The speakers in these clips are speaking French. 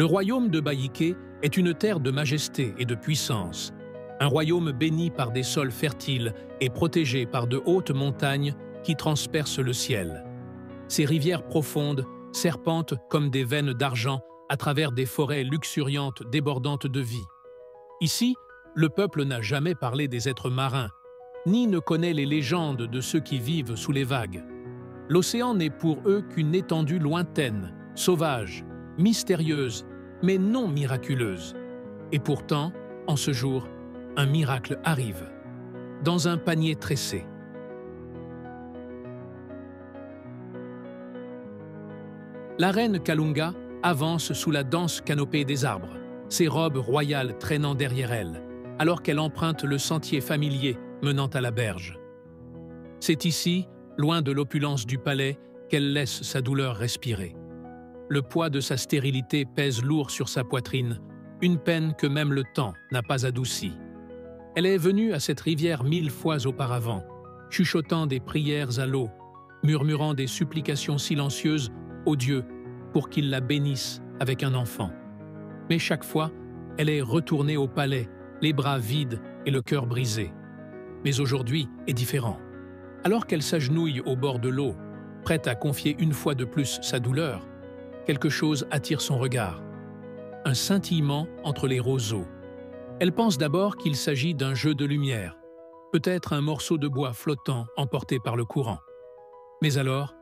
Le royaume de Baïké est une terre de majesté et de puissance, un royaume béni par des sols fertiles et protégé par de hautes montagnes qui transpercent le ciel. Ses rivières profondes serpentent comme des veines d'argent à travers des forêts luxuriantes débordantes de vie. Ici, le peuple n'a jamais parlé des êtres marins, ni ne connaît les légendes de ceux qui vivent sous les vagues. L'océan n'est pour eux qu'une étendue lointaine, sauvage, mystérieuse, mais non miraculeuse. Et pourtant, en ce jour, un miracle arrive, dans un panier tressé. La reine Kalunga avance sous la dense canopée des arbres, ses robes royales traînant derrière elle, alors qu'elle emprunte le sentier familier menant à la berge. C'est ici, loin de l'opulence du palais, qu'elle laisse sa douleur respirer. Le poids de sa stérilité pèse lourd sur sa poitrine, une peine que même le temps n'a pas adoucie. Elle est venue à cette rivière 1000 fois auparavant, chuchotant des prières à l'eau, murmurant des supplications silencieuses aux dieux pour qu'ils la bénissent avec un enfant. Mais chaque fois, elle est retournée au palais, les bras vides et le cœur brisé. Mais aujourd'hui est différent. Alors qu'elle s'agenouille au bord de l'eau, prête à confier une fois de plus sa douleur, quelque chose attire son regard. Un scintillement entre les roseaux. Elle pense d'abord qu'il s'agit d'un jeu de lumière, peut-être un morceau de bois flottant emporté par le courant. Mais alors,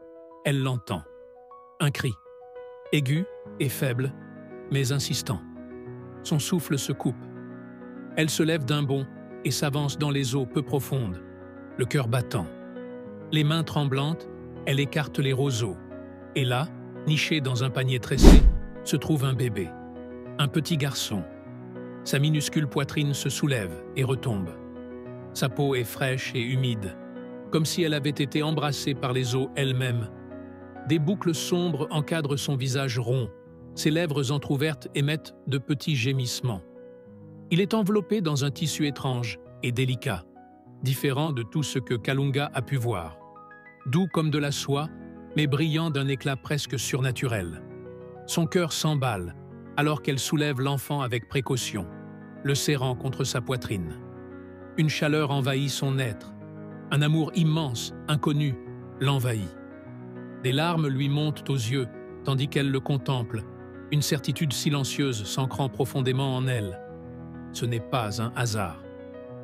elle l'entend. Un cri, aigu et faible, mais insistant. Son souffle se coupe. Elle se lève d'un bond et s'avance dans les eaux peu profondes, le cœur battant. Les mains tremblantes, elle écarte les roseaux. Et là, niché dans un panier tressé, se trouve un bébé, un petit garçon. Sa minuscule poitrine se soulève et retombe. Sa peau est fraîche et humide, comme si elle avait été embrassée par les eaux elles-mêmes. Des boucles sombres encadrent son visage rond, ses lèvres entr'ouvertes émettent de petits gémissements. Il est enveloppé dans un tissu étrange et délicat, différent de tout ce que Kalunga a pu voir. Doux comme de la soie, mais brillant d'un éclat presque surnaturel. Son cœur s'emballe, alors qu'elle soulève l'enfant avec précaution, le serrant contre sa poitrine. Une chaleur envahit son être. Un amour immense, inconnu, l'envahit. Des larmes lui montent aux yeux, tandis qu'elle le contemple, une certitude silencieuse s'ancrant profondément en elle. Ce n'est pas un hasard.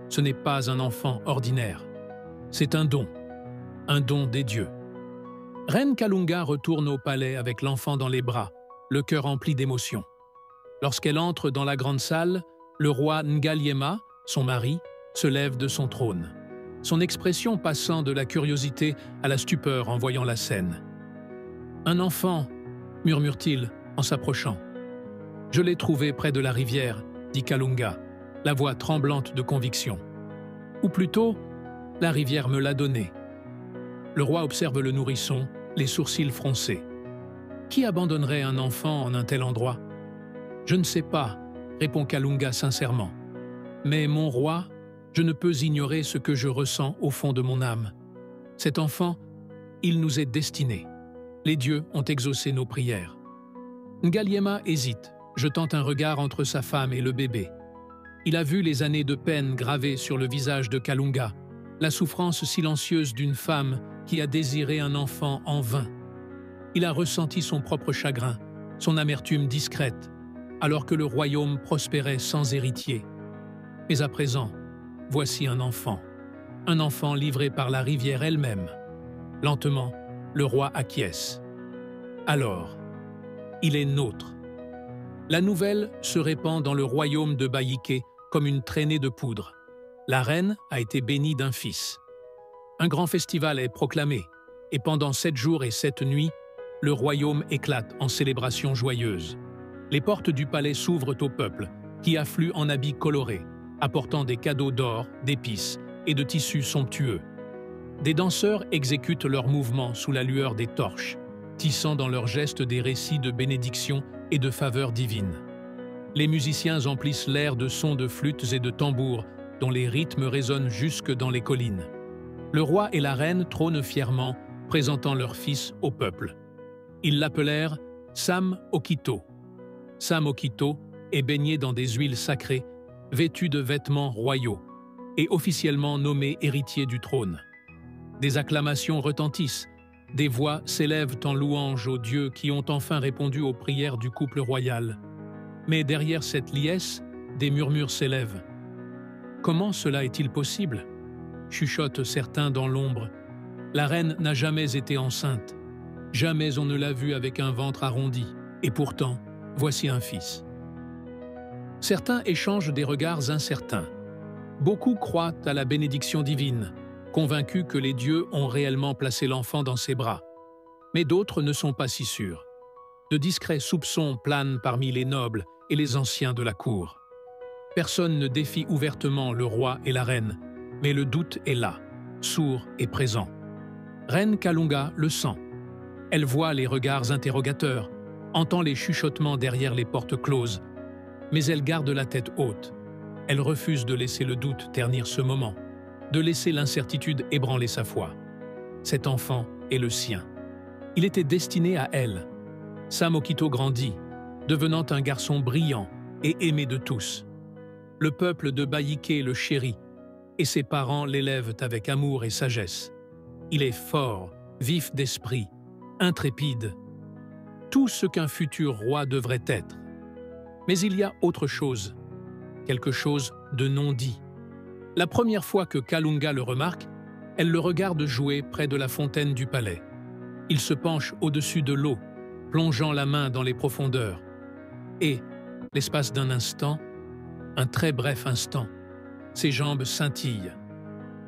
Ce n'est pas un enfant ordinaire. C'est un don des dieux. Reine Kalunga retourne au palais avec l'enfant dans les bras, le cœur rempli d'émotion. Lorsqu'elle entre dans la grande salle, le roi Ngaliema, son mari, se lève de son trône, son expression passant de la curiosité à la stupeur en voyant la scène. « Un enfant » murmure-t-il en s'approchant. « Je l'ai trouvé près de la rivière » dit Kalunga, la voix tremblante de conviction. « Ou plutôt, la rivière me l'a donné. » Le roi observe le nourrisson, les sourcils froncés. Qui abandonnerait un enfant en un tel endroit? Je ne sais pas, répond Kalunga sincèrement. Mais mon roi, je ne peux ignorer ce que je ressens au fond de mon âme. Cet enfant, il nous est destiné. Les dieux ont exaucé nos prières. Ngaliema hésite, jetant un regard entre sa femme et le bébé. Il a vu les années de peine gravées sur le visage de Kalunga, la souffrance silencieuse d'une femme qui a désiré un enfant en vain. Il a ressenti son propre chagrin, son amertume discrète, alors que le royaume prospérait sans héritier. Mais à présent, voici un enfant livré par la rivière elle-même. Lentement, le roi acquiesce. Alors, il est nôtre. La nouvelle se répand dans le royaume de Baïké comme une traînée de poudre. La reine a été bénie d'un fils. Un grand festival est proclamé, et pendant 7 jours et 7 nuits, le royaume éclate en célébrations joyeuses. Les portes du palais s'ouvrent au peuple, qui afflue en habits colorés, apportant des cadeaux d'or, d'épices et de tissus somptueux. Des danseurs exécutent leurs mouvements sous la lueur des torches, tissant dans leurs gestes des récits de bénédiction et de faveur divine. Les musiciens emplissent l'air de sons de flûtes et de tambours, dont les rythmes résonnent jusque dans les collines. Le roi et la reine trônent fièrement, présentant leur fils au peuple. Ils l'appelèrent Sam Okito, Sam Okito est baigné dans des huiles sacrées, vêtu de vêtements royaux, et officiellement nommé héritier du trône. Des acclamations retentissent, des voix s'élèvent en louange aux dieux qui ont enfin répondu aux prières du couple royal. Mais derrière cette liesse, des murmures s'élèvent. Comment cela est-il possible? Chuchotent certains dans l'ombre. La reine n'a jamais été enceinte. Jamais on ne l'a vue avec un ventre arrondi. Et pourtant, voici un fils. Certains échangent des regards incertains. Beaucoup croient à la bénédiction divine, convaincus que les dieux ont réellement placé l'enfant dans ses bras. Mais d'autres ne sont pas si sûrs. De discrets soupçons planent parmi les nobles et les anciens de la cour. Personne ne défie ouvertement le roi et la reine, mais le doute est là, sourd et présent. Reine Kalunga le sent. Elle voit les regards interrogateurs, entend les chuchotements derrière les portes closes, mais elle garde la tête haute. Elle refuse de laisser le doute ternir ce moment, de laisser l'incertitude ébranler sa foi. Cet enfant est le sien. Il était destiné à elle. Sam Okito grandit, devenant un garçon brillant et aimé de tous. Le peuple de Baïké le chérit, et ses parents l'élèvent avec amour et sagesse. Il est fort, vif d'esprit, intrépide. Tout ce qu'un futur roi devrait être. Mais il y a autre chose, quelque chose de non dit. La première fois que Kalunga le remarque, elle le regarde jouer près de la fontaine du palais. Il se penche au-dessus de l'eau, plongeant la main dans les profondeurs. Et, l'espace d'un instant, un très bref instant, ses jambes scintillent.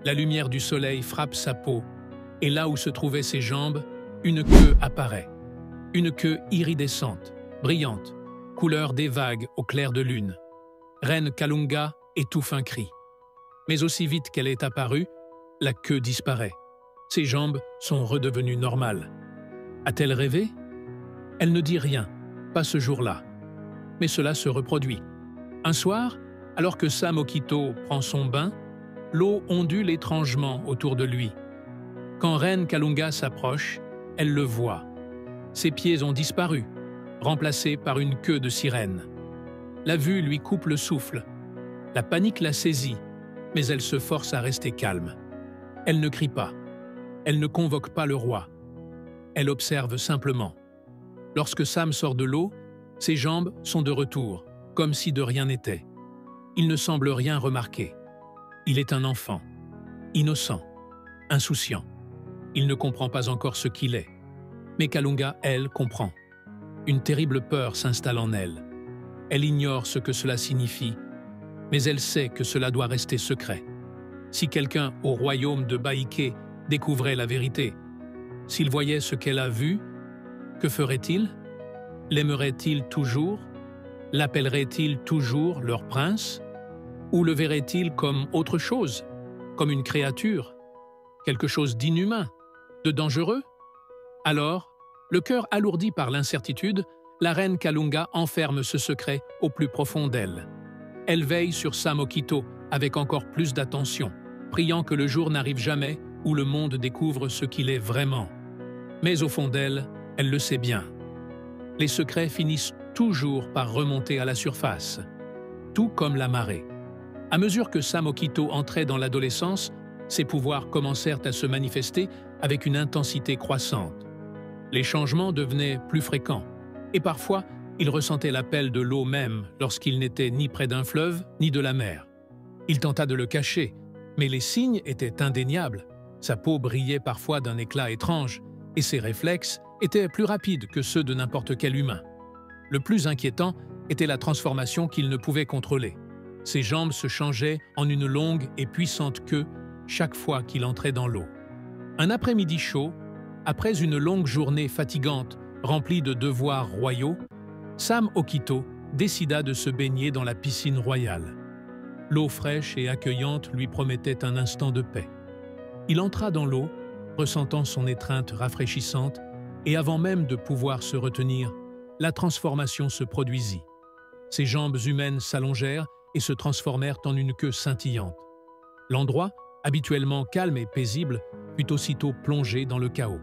La lumière du soleil frappe sa peau, et là où se trouvaient ses jambes, une queue apparaît. Une queue iridescente, brillante, couleur des vagues au clair de lune. Reine Kalunga étouffe un cri. Mais aussi vite qu'elle est apparue, la queue disparaît. Ses jambes sont redevenues normales. A-t-elle rêvé? Elle ne dit rien, pas ce jour-là. Mais cela se reproduit. Un soir, alors que Sam Okito prend son bain, l'eau ondule étrangement autour de lui. Quand Reine Kalunga s'approche, elle le voit. Ses pieds ont disparu, remplacés par une queue de sirène. La vue lui coupe le souffle. La panique la saisit, mais elle se force à rester calme. Elle ne crie pas. Elle ne convoque pas le roi. Elle observe simplement. Lorsque Sam sort de l'eau, ses jambes sont de retour, comme si de rien n'était. Il ne semble rien remarquer. Il est un enfant, innocent, insouciant. Il ne comprend pas encore ce qu'il est. Mais Kalunga, elle, comprend. Une terrible peur s'installe en elle. Elle ignore ce que cela signifie, mais elle sait que cela doit rester secret. Si quelqu'un au royaume de Baïké découvrait la vérité, s'il voyait ce qu'elle a vu, que ferait-il? L'aimerait-il toujours? L'appellerait-il toujours leur prince? Ou le verrait-il comme autre chose, comme une créature, quelque chose d'inhumain, de dangereux? Alors, le cœur alourdi par l'incertitude, la reine Kalunga enferme ce secret au plus profond d'elle. Elle veille sur Sam Okito avec encore plus d'attention, priant que le jour n'arrive jamais où le monde découvre ce qu'il est vraiment. Mais au fond d'elle, elle le sait bien. Les secrets finissent toujours par remonter à la surface, tout comme la marée. À mesure que Sam Okito entrait dans l'adolescence, ses pouvoirs commencèrent à se manifester avec une intensité croissante. Les changements devenaient plus fréquents, et parfois, il ressentait l'appel de l'eau même lorsqu'il n'était ni près d'un fleuve ni de la mer. Il tenta de le cacher, mais les signes étaient indéniables. Sa peau brillait parfois d'un éclat étrange, et ses réflexes étaient plus rapides que ceux de n'importe quel humain. Le plus inquiétant était la transformation qu'il ne pouvait contrôler. Ses jambes se changeaient en une longue et puissante queue chaque fois qu'il entrait dans l'eau. Un après-midi chaud, après une longue journée fatigante remplie de devoirs royaux, Sam Okito décida de se baigner dans la piscine royale. L'eau fraîche et accueillante lui promettait un instant de paix. Il entra dans l'eau, ressentant son étreinte rafraîchissante, et avant même de pouvoir se retenir, la transformation se produisit. Ses jambes humaines s'allongèrent et se transformèrent en une queue scintillante. L'endroit, habituellement calme et paisible, fut aussitôt plongé dans le chaos.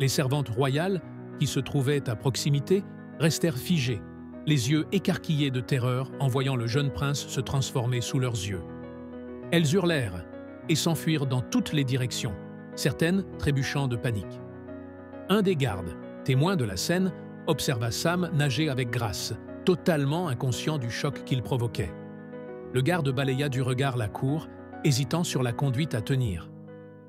Les servantes royales, qui se trouvaient à proximité, restèrent figées, les yeux écarquillés de terreur en voyant le jeune prince se transformer sous leurs yeux. Elles hurlèrent et s'enfuirent dans toutes les directions, certaines trébuchant de panique. Un des gardes, témoin de la scène, observa Sam nager avec grâce, totalement inconscient du choc qu'il provoquait. Le garde balaya du regard la cour, hésitant sur la conduite à tenir.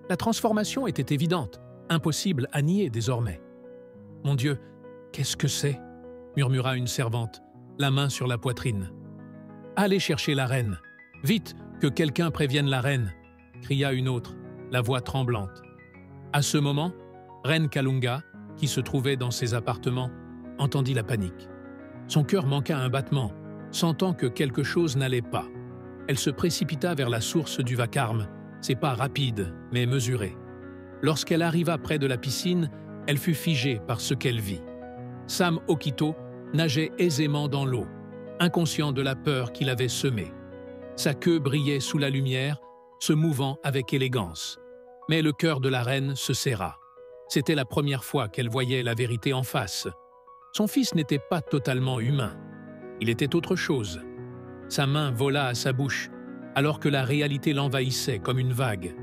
La transformation était évidente, impossible à nier désormais. « Mon Dieu, qu'est-ce que c'est » murmura une servante, la main sur la poitrine. « Allez chercher la reine. Vite, que quelqu'un prévienne la reine » cria une autre, la voix tremblante. À ce moment, Reine Kalunga, qui se trouvait dans ses appartements, entendit la panique. Son cœur manqua un battement, sentant que quelque chose n'allait pas. Elle se précipita vers la source du vacarme, ses pas rapides mais mesurés. Lorsqu'elle arriva près de la piscine, elle fut figée par ce qu'elle vit. Sam Okito nageait aisément dans l'eau, inconscient de la peur qu'il avait semée. Sa queue brillait sous la lumière, se mouvant avec élégance. Mais le cœur de la reine se serra. C'était la première fois qu'elle voyait la vérité en face. Son fils n'était pas totalement humain. Il était autre chose. Sa main vola à sa bouche, alors que la réalité l'envahissait comme une vague.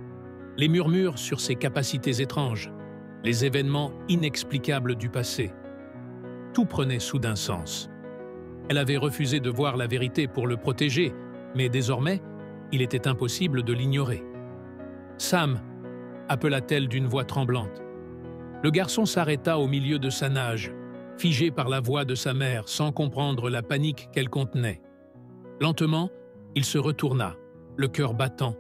Les murmures sur ses capacités étranges, les événements inexplicables du passé. Tout prenait soudain sens. Elle avait refusé de voir la vérité pour le protéger, mais désormais, il était impossible de l'ignorer. « Sam !» appela-t-elle d'une voix tremblante. Le garçon s'arrêta au milieu de sa nage, figé par la voix de sa mère sans comprendre la panique qu'elle contenait. Lentement, il se retourna, le cœur battant,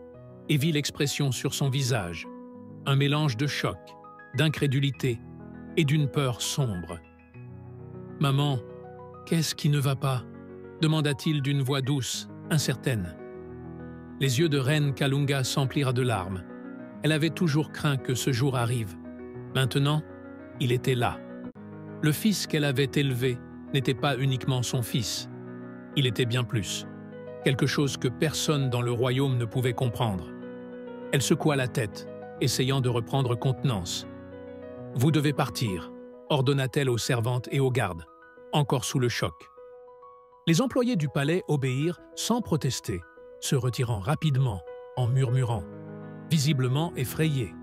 et vit l'expression sur son visage, un mélange de choc, d'incrédulité et d'une peur sombre. « Maman, qu'est-ce qui ne va pas ?» demanda-t-il d'une voix douce, incertaine. Les yeux de Reine Kalunga s'emplirent de larmes. Elle avait toujours craint que ce jour arrive. Maintenant, il était là. Le fils qu'elle avait élevé n'était pas uniquement son fils. Il était bien plus. Quelque chose que personne dans le royaume ne pouvait comprendre. Elle secoua la tête, essayant de reprendre contenance. « Vous devez partir », ordonna-t-elle aux servantes et aux gardes, encore sous le choc. Les employés du palais obéirent sans protester, se retirant rapidement, en murmurant, visiblement effrayés.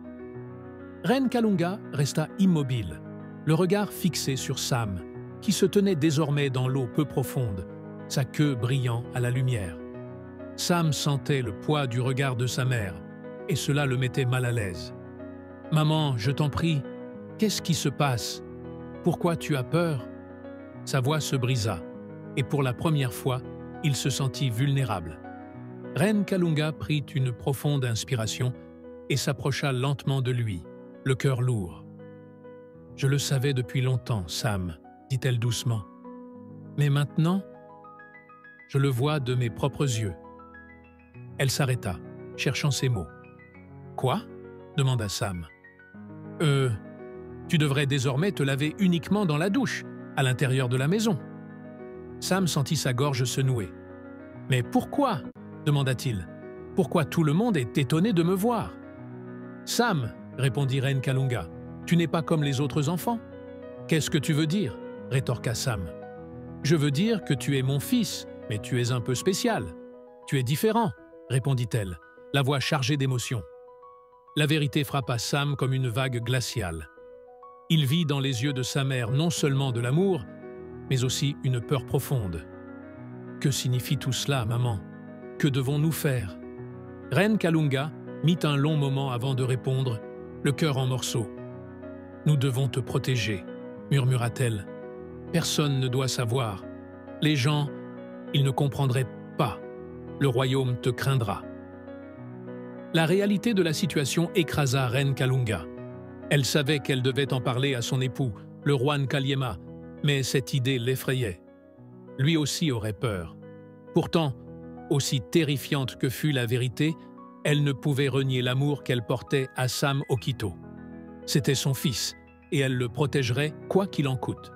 Reine Kalunga resta immobile, le regard fixé sur Sam, qui se tenait désormais dans l'eau peu profonde, sa queue brillant à la lumière. Sam sentait le poids du regard de sa mère, et cela le mettait mal à l'aise. « Maman, je t'en prie, qu'est-ce qui se passe? Pourquoi tu as peur ?» Sa voix se brisa, et pour la première fois, il se sentit vulnérable. Reine Kalunga prit une profonde inspiration et s'approcha lentement de lui, le cœur lourd. « Je le savais depuis longtemps, Sam, » dit-elle doucement. « Mais maintenant, je le vois de mes propres yeux. » Elle s'arrêta, cherchant ses mots. « Quoi ?» demanda Sam. « Tu devrais désormais te laver uniquement dans la douche, à l'intérieur de la maison. » Sam sentit sa gorge se nouer. « Mais pourquoi ?» demanda-t-il. « Pourquoi tout le monde est étonné de me voir ?»« Sam !» répondit Reine Kalunga. « Tu n'es pas comme les autres enfants. »« Qu'est-ce que tu veux dire ?» rétorqua Sam. « Je veux dire que tu es mon fils, mais tu es un peu spécial. Tu es différent, » répondit-elle, la voix chargée d'émotion. La vérité frappa Sam comme une vague glaciale. Il vit dans les yeux de sa mère non seulement de l'amour, mais aussi une peur profonde. « Que signifie tout cela, maman ? Que devons-nous faire ?» Reine Kalunga mit un long moment avant de répondre, le cœur en morceaux. « Nous devons te protéger, » murmura-t-elle. « Personne ne doit savoir. Les gens, ils ne comprendraient pas. Le royaume te craindra. » La réalité de la situation écrasa Reine Kalunga. Elle savait qu'elle devait en parler à son époux, le roi Nkaliema, mais cette idée l'effrayait. Lui aussi aurait peur. Pourtant, aussi terrifiante que fût la vérité, elle ne pouvait renier l'amour qu'elle portait à Sam Okito. C'était son fils, et elle le protégerait quoi qu'il en coûte.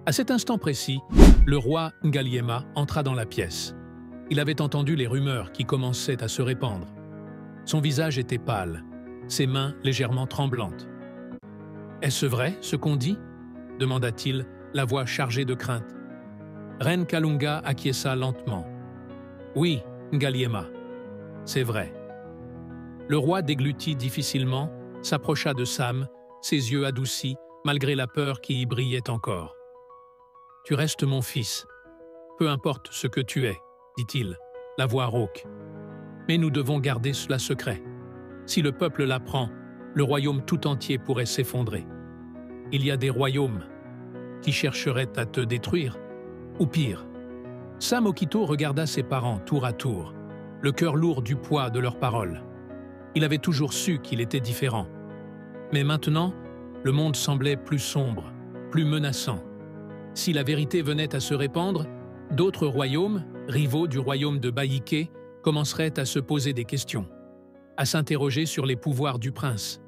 À cet instant précis, le roi Ngaliema entra dans la pièce. Il avait entendu les rumeurs qui commençaient à se répandre. Son visage était pâle, ses mains légèrement tremblantes. « Est-ce vrai, ce qu'on dit ?» demanda-t-il, la voix chargée de crainte. « Reine Kalunga acquiesça lentement. « Oui, Ngaliema, c'est vrai. » Le roi déglutit difficilement, s'approcha de Sam, ses yeux adoucis, malgré la peur qui y brillait encore. « Tu restes mon fils. Peu importe ce que tu es, dit-il, la voix rauque. Mais nous devons garder cela secret. Si le peuple l'apprend, le royaume tout entier pourrait s'effondrer. Il y a des royaumes qui chercheraient à te détruire, ou pire. » Sam Okito regarda ses parents tour à tour, le cœur lourd du poids de leurs paroles. Il avait toujours su qu'il était différent. Mais maintenant, le monde semblait plus sombre, plus menaçant. Si la vérité venait à se répandre, d'autres royaumes, rivaux du royaume de Baïké, commenceraient à se poser des questions, à s'interroger sur les pouvoirs du prince.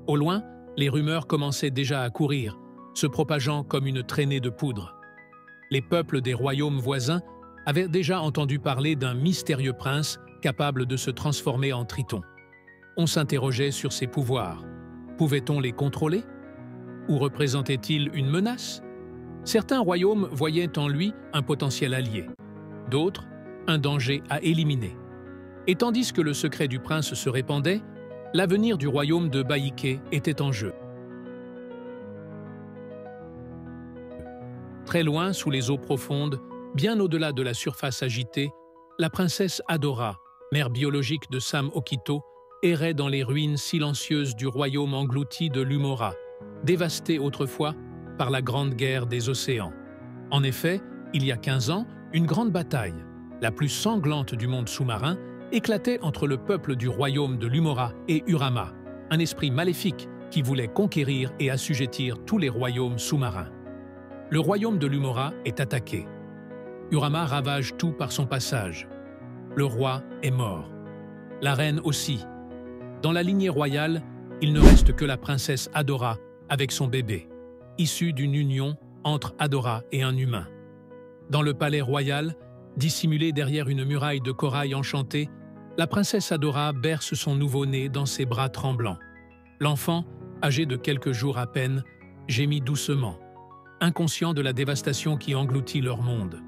Au loin, les rumeurs commençaient déjà à courir, se propageant comme une traînée de poudre. Les peuples des royaumes voisins avaient déjà entendu parler d'un mystérieux prince capable de se transformer en triton. On s'interrogeait sur ses pouvoirs. Pouvait-on les contrôler? Ou représentait-il une menace? Certains royaumes voyaient en lui un potentiel allié, d'autres, un danger à éliminer. Et tandis que le secret du prince se répandait, l'avenir du royaume de Baïké était en jeu. Très loin, sous les eaux profondes, bien au-delà de la surface agitée, la princesse Adora, mère biologique de Sam Okito, errait dans les ruines silencieuses du royaume englouti de l'Umora, dévasté autrefois par la Grande Guerre des Océans. En effet, il y a 15 ans, une grande bataille, la plus sanglante du monde sous-marin, éclatait entre le peuple du royaume de l'Umora et Urama, un esprit maléfique qui voulait conquérir et assujettir tous les royaumes sous-marins. Le royaume de l'Umora est attaqué. Urama ravage tout par son passage. Le roi est mort. La reine aussi. Dans la lignée royale, il ne reste que la princesse Adora avec son bébé, issu d'une union entre Adora et un humain. Dans le palais royal, dissimulé derrière une muraille de corail enchantée, la princesse Adora berce son nouveau-né dans ses bras tremblants. L'enfant, âgé de quelques jours à peine, gémit doucement, inconscient de la dévastation qui engloutit leur monde.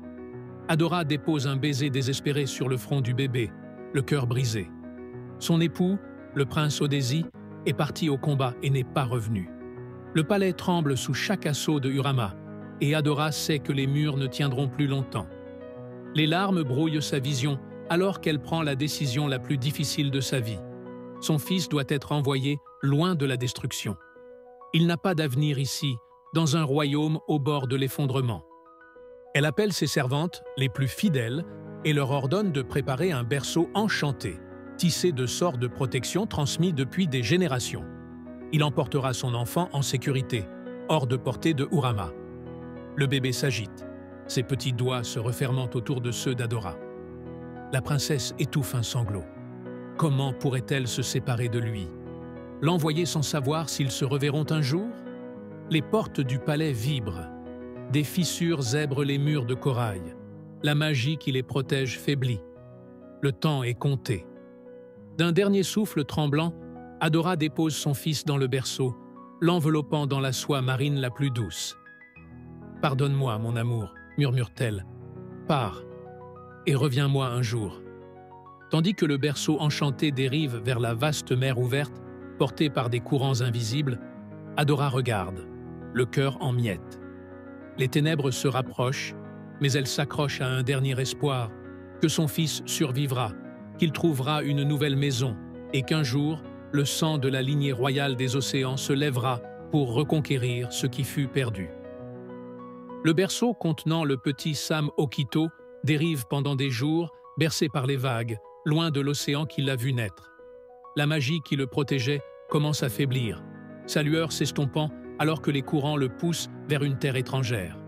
Adora dépose un baiser désespéré sur le front du bébé, le cœur brisé. Son époux, le prince Odesi, est parti au combat et n'est pas revenu. Le palais tremble sous chaque assaut de Urama, et Adora sait que les murs ne tiendront plus longtemps. Les larmes brouillent sa vision alors qu'elle prend la décision la plus difficile de sa vie. Son fils doit être envoyé loin de la destruction. Il n'a pas d'avenir ici, dans un royaume au bord de l'effondrement. Elle appelle ses servantes, les plus fidèles, et leur ordonne de préparer un berceau enchanté, tissé de sorts de protection transmis depuis des générations. Il emportera son enfant en sécurité, hors de portée de Urama. Le bébé s'agite, ses petits doigts se refermant autour de ceux d'Adora. La princesse étouffe un sanglot. Comment pourrait-elle se séparer de lui? L'envoyer sans savoir s'ils se reverront un jour? Les portes du palais vibrent. Des fissures zèbrent les murs de corail. La magie qui les protège faiblit. Le temps est compté. D'un dernier souffle tremblant, Adora dépose son fils dans le berceau, l'enveloppant dans la soie marine la plus douce. « Pardonne-moi, mon amour, » murmure-t-elle. « Pars, et reviens-moi un jour. » Tandis que le berceau enchanté dérive vers la vaste mer ouverte, portée par des courants invisibles, Adora regarde, le cœur en miettes. Les ténèbres se rapprochent, mais elle s'accroche à un dernier espoir, que son fils survivra, qu'il trouvera une nouvelle maison, et qu'un jour, le sang de la lignée royale des océans se lèvera pour reconquérir ce qui fut perdu. Le berceau contenant le petit Sam Okito dérive pendant des jours, bercé par les vagues, loin de l'océan qui l'a vu naître. La magie qui le protégeait commence à faiblir, sa lueur s'estompant alors que les courants le poussent vers une terre étrangère.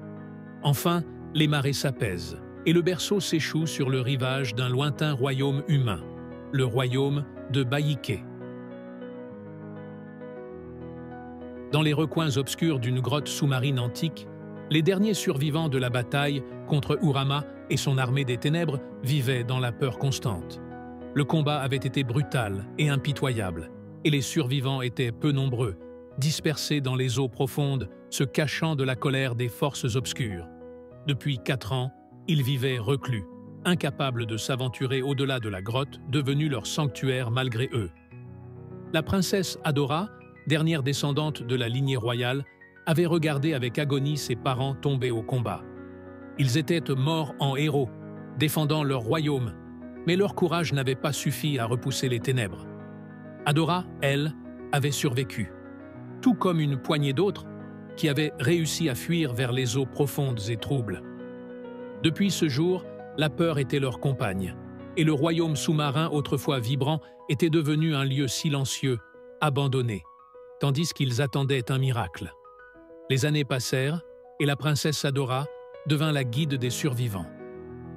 Enfin, les marées s'apaisent, et le berceau s'échoue sur le rivage d'un lointain royaume humain, le royaume de Baïké. Dans les recoins obscurs d'une grotte sous-marine antique, les derniers survivants de la bataille contre Urama et son armée des ténèbres vivaient dans la peur constante. Le combat avait été brutal et impitoyable, et les survivants étaient peu nombreux, dispersés dans les eaux profondes, se cachant de la colère des forces obscures. Depuis 4 ans, ils vivaient reclus, incapables de s'aventurer au-delà de la grotte, devenue leur sanctuaire malgré eux. La princesse Adora, dernière descendante de la lignée royale, avait regardé avec agonie ses parents tomber au combat. Ils étaient morts en héros, défendant leur royaume, mais leur courage n'avait pas suffi à repousser les ténèbres. Adora, elle, avait survécu, tout comme une poignée d'autres qui avaient réussi à fuir vers les eaux profondes et troubles. Depuis ce jour, la peur était leur compagne, et le royaume sous-marin autrefois vibrant était devenu un lieu silencieux, abandonné, tandis qu'ils attendaient un miracle. Les années passèrent, et la princesse Adora devint la guide des survivants.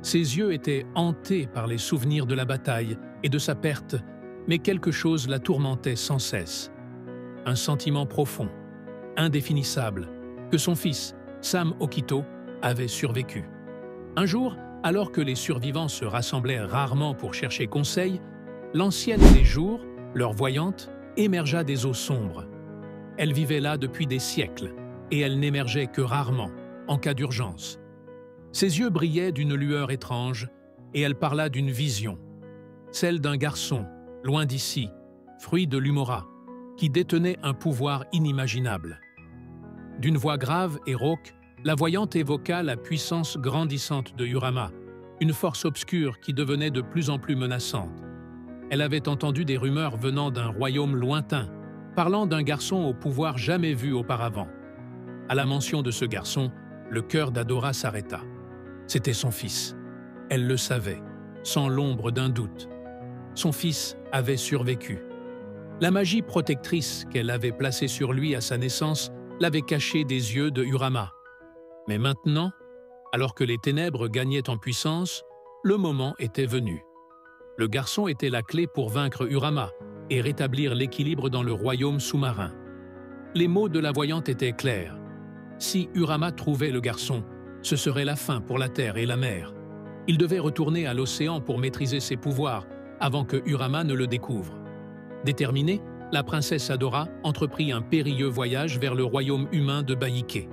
Ses yeux étaient hantés par les souvenirs de la bataille et de sa perte, mais quelque chose la tourmentait sans cesse. Un sentiment profond, indéfinissable, que son fils, Sam Okito, avait survécu. Un jour, alors que les survivants se rassemblaient rarement pour chercher conseil, l'ancienne des jours, leur voyante, émergea des eaux sombres. Elle vivait là depuis des siècles, et elle n'émergeait que rarement, en cas d'urgence. Ses yeux brillaient d'une lueur étrange, et elle parla d'une vision, celle d'un garçon, loin d'ici, fruit de l'Umora, qui détenait un pouvoir inimaginable. D'une voix grave et rauque, la voyante évoqua la puissance grandissante de Urama, une force obscure qui devenait de plus en plus menaçante. Elle avait entendu des rumeurs venant d'un royaume lointain, parlant d'un garçon au pouvoir jamais vu auparavant. À la mention de ce garçon, le cœur d'Adora s'arrêta. C'était son fils. Elle le savait, sans l'ombre d'un doute. Son fils avait survécu. La magie protectrice qu'elle avait placée sur lui à sa naissance l'avait caché des yeux de Urama. Mais maintenant, alors que les ténèbres gagnaient en puissance, le moment était venu. Le garçon était la clé pour vaincre Urama et rétablir l'équilibre dans le royaume sous-marin. Les mots de la voyante étaient clairs. Si Urama trouvait le garçon, ce serait la fin pour la terre et la mer. Il devait retourner à l'océan pour maîtriser ses pouvoirs avant que Urama ne le découvre. Déterminée, la princesse Adora entreprit un périlleux voyage vers le royaume humain de Baïké.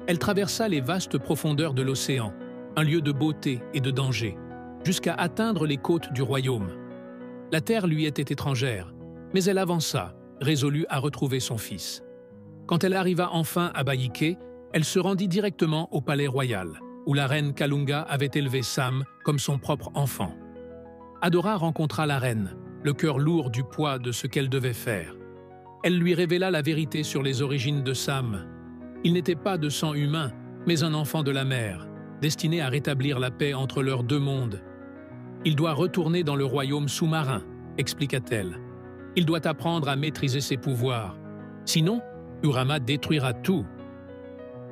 Elle traversa les vastes profondeurs de l'océan, un lieu de beauté et de danger, jusqu'à atteindre les côtes du royaume. La terre lui était étrangère, mais elle avança, résolue à retrouver son fils. Quand elle arriva enfin à Baïké, elle se rendit directement au palais royal, où la reine Kalunga avait élevé Sam comme son propre enfant. Adora rencontra la reine, le cœur lourd du poids de ce qu'elle devait faire. Elle lui révéla la vérité sur les origines de Sam. Il n'était pas de sang humain, mais un enfant de la mer, destiné à rétablir la paix entre leurs deux mondes. Il doit retourner dans le royaume sous-marin, expliqua-t-elle. Il doit apprendre à maîtriser ses pouvoirs. Sinon, Urama détruira tout.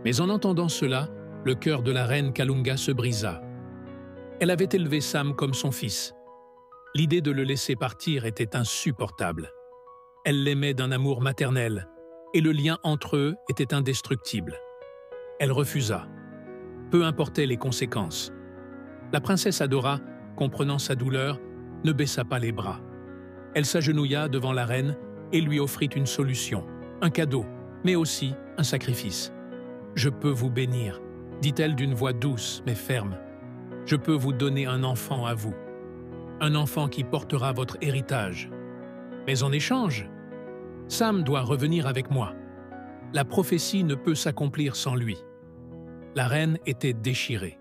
Mais en entendant cela, le cœur de la reine Kalunga se brisa. Elle avait élevé Sam comme son fils. L'idée de le laisser partir était insupportable. Elle l'aimait d'un amour maternel, et le lien entre eux était indestructible. Elle refusa. Peu importaient les conséquences. La princesse Adora, comprenant sa douleur, ne baissa pas les bras. Elle s'agenouilla devant la reine et lui offrit une solution, un cadeau, mais aussi un sacrifice. « Je peux vous bénir », dit-elle d'une voix douce mais ferme. « Je peux vous donner un enfant à vous. Un enfant qui portera votre héritage. Mais en échange, Sam doit revenir avec moi. La prophétie ne peut s'accomplir sans lui. » La reine était déchirée.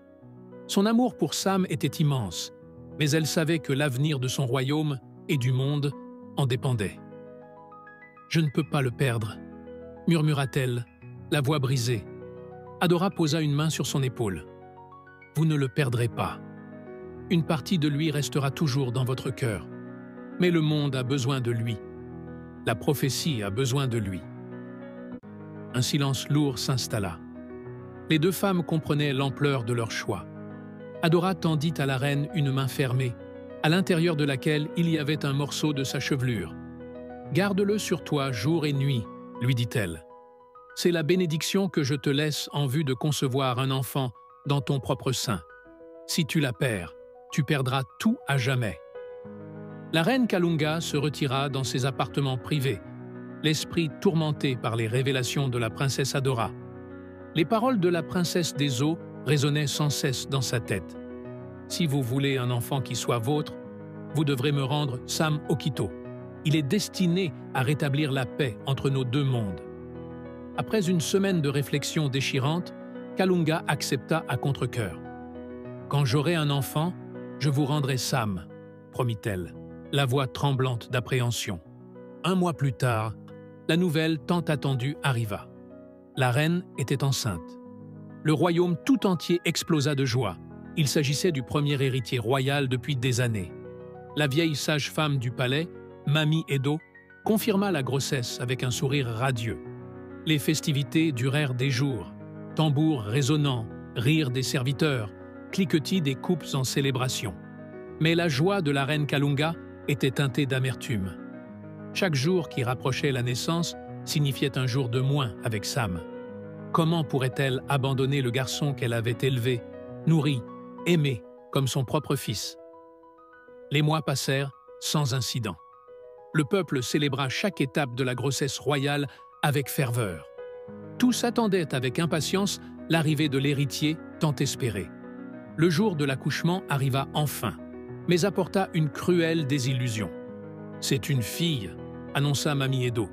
Son amour pour Sam était immense, mais elle savait que l'avenir de son royaume et du monde en dépendait. « Je ne peux pas le perdre », murmura-t-elle, la voix brisée. Adora posa une main sur son épaule. « Vous ne le perdrez pas. Une partie de lui restera toujours dans votre cœur. Mais le monde a besoin de lui. La prophétie a besoin de lui. » Un silence lourd s'installa. Les deux femmes comprenaient l'ampleur de leur choix. Adora tendit à la reine une main fermée, à l'intérieur de laquelle il y avait un morceau de sa chevelure. « Garde-le sur toi jour et nuit, » lui dit-elle. « C'est la bénédiction que je te laisse en vue de concevoir un enfant dans ton propre sein. Si tu la perds, tu perdras tout à jamais. » La reine Kalunga se retira dans ses appartements privés, l'esprit tourmenté par les révélations de la princesse Adora. Les paroles de la princesse des eaux résonnait sans cesse dans sa tête. Si vous voulez un enfant qui soit vôtre, vous devrez me rendre Sam Okito. Il est destiné à rétablir la paix entre nos deux mondes. Après une semaine de réflexion déchirante, Kalunga accepta à contre-cœur. « Quand j'aurai un enfant, je vous rendrai Sam », promit-elle, la voix tremblante d'appréhension. 1 mois plus tard, la nouvelle tant attendue arriva. La reine était enceinte. Le royaume tout entier explosa de joie. Il s'agissait du premier héritier royal depuis des années. La vieille sage-femme du palais, Mami Edo, confirma la grossesse avec un sourire radieux. Les festivités durèrent des jours. Tambours résonnants, rires des serviteurs, cliquetis des coupes en célébration. Mais la joie de la reine Kalunga était teintée d'amertume. Chaque jour qui rapprochait la naissance signifiait un jour de moins avec Sam. Comment pourrait-elle abandonner le garçon qu'elle avait élevé, nourri, aimé comme son propre fils? Les mois passèrent sans incident. Le peuple célébra chaque étape de la grossesse royale avec ferveur. Tous attendaient avec impatience l'arrivée de l'héritier tant espéré. Le jour de l'accouchement arriva enfin, mais apporta une cruelle désillusion. « C'est une fille », annonça Mami Edo.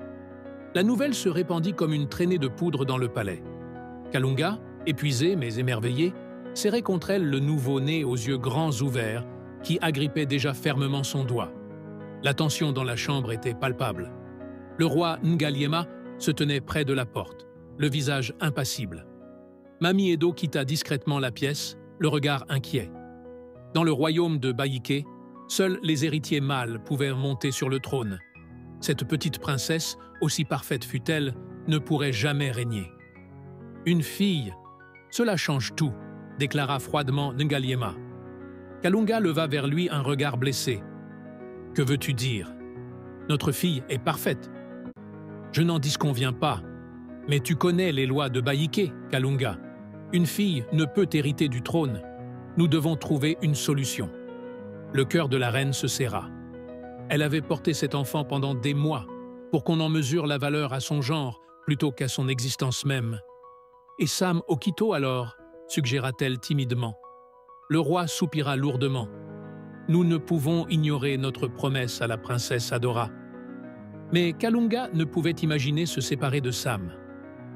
La nouvelle se répandit comme une traînée de poudre dans le palais. Kalunga, épuisée mais émerveillée, serrait contre elle le nouveau-né aux yeux grands ouverts qui agrippait déjà fermement son doigt. La tension dans la chambre était palpable. Le roi Ngaliema se tenait près de la porte, le visage impassible. Mami Edo quitta discrètement la pièce, le regard inquiet. Dans le royaume de Baïké, seuls les héritiers mâles pouvaient monter sur le trône. Cette petite princesse, aussi parfaite fût-elle, ne pourrait jamais régner. « Une fille, cela change tout », déclara froidement Ngaliema. Kalunga leva vers lui un regard blessé. « Que veux-tu dire? Notre fille est parfaite. » « Je n'en disconviens pas, mais tu connais les lois de Baïké, Kalunga. Une fille ne peut hériter du trône. Nous devons trouver une solution. » Le cœur de la reine se serra. Elle avait porté cet enfant pendant des mois pour qu'on en mesure la valeur à son genre plutôt qu'à son existence même. « Et Sam Okito alors ?» suggéra-t-elle timidement. Le roi soupira lourdement. « Nous ne pouvons ignorer notre promesse à la princesse Adora. » Mais Kalunga ne pouvait imaginer se séparer de Sam.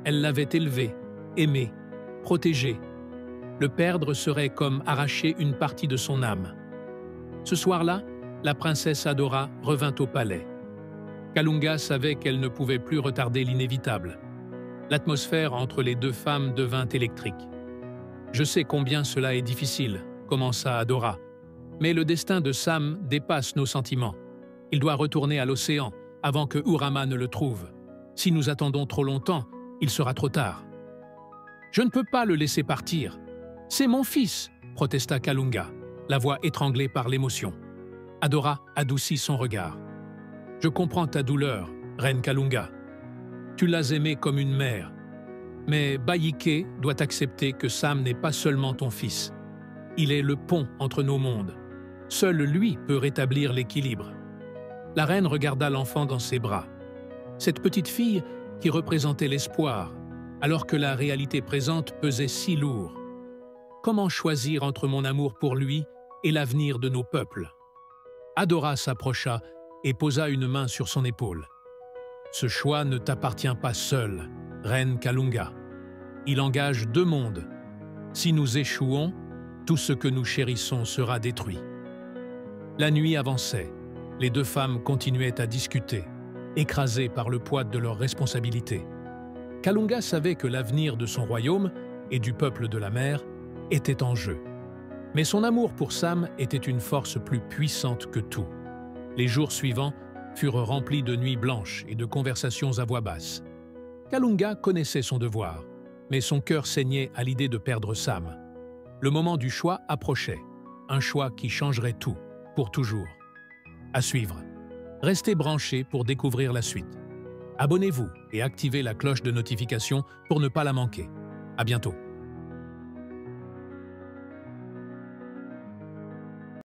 Elle l'avait élevé, aimé, protégé. Le perdre serait comme arracher une partie de son âme. Ce soir-là, la princesse Adora revint au palais. Kalunga savait qu'elle ne pouvait plus retarder l'inévitable. L'atmosphère entre les deux femmes devint électrique. « Je sais combien cela est difficile », commença Adora. « Mais le destin de Sam dépasse nos sentiments. Il doit retourner à l'océan avant que Urama ne le trouve. Si nous attendons trop longtemps, il sera trop tard. »« Je ne peux pas le laisser partir. C'est mon fils !» protesta Kalunga, la voix étranglée par l'émotion. Adora adoucit son regard. « Je comprends ta douleur, reine Kalunga. Tu l'as aimé comme une mère. Mais Baïké doit accepter que Sam n'est pas seulement ton fils. Il est le pont entre nos mondes. Seul lui peut rétablir l'équilibre. » La reine regarda l'enfant dans ses bras. Cette petite fille qui représentait l'espoir, alors que la réalité présente pesait si lourd. Comment choisir entre mon amour pour lui et l'avenir de nos peuples? Adora s'approcha et posa une main sur son épaule. Ce choix ne t'appartient pas seul, reine Kalunga. Il engage 2 mondes. Si nous échouons, tout ce que nous chérissons sera détruit. La nuit avançait. Les 2 femmes continuaient à discuter, écrasées par le poids de leurs responsabilités. Kalunga savait que l'avenir de son royaume et du peuple de la mer était en jeu. Mais son amour pour Sam était une force plus puissante que tout. Les jours suivants furent remplis de nuits blanches et de conversations à voix basse. Kalunga connaissait son devoir, mais son cœur saignait à l'idée de perdre Sam. Le moment du choix approchait, un choix qui changerait tout, pour toujours. À suivre. Restez branchés pour découvrir la suite. Abonnez-vous et activez la cloche de notification pour ne pas la manquer. À bientôt.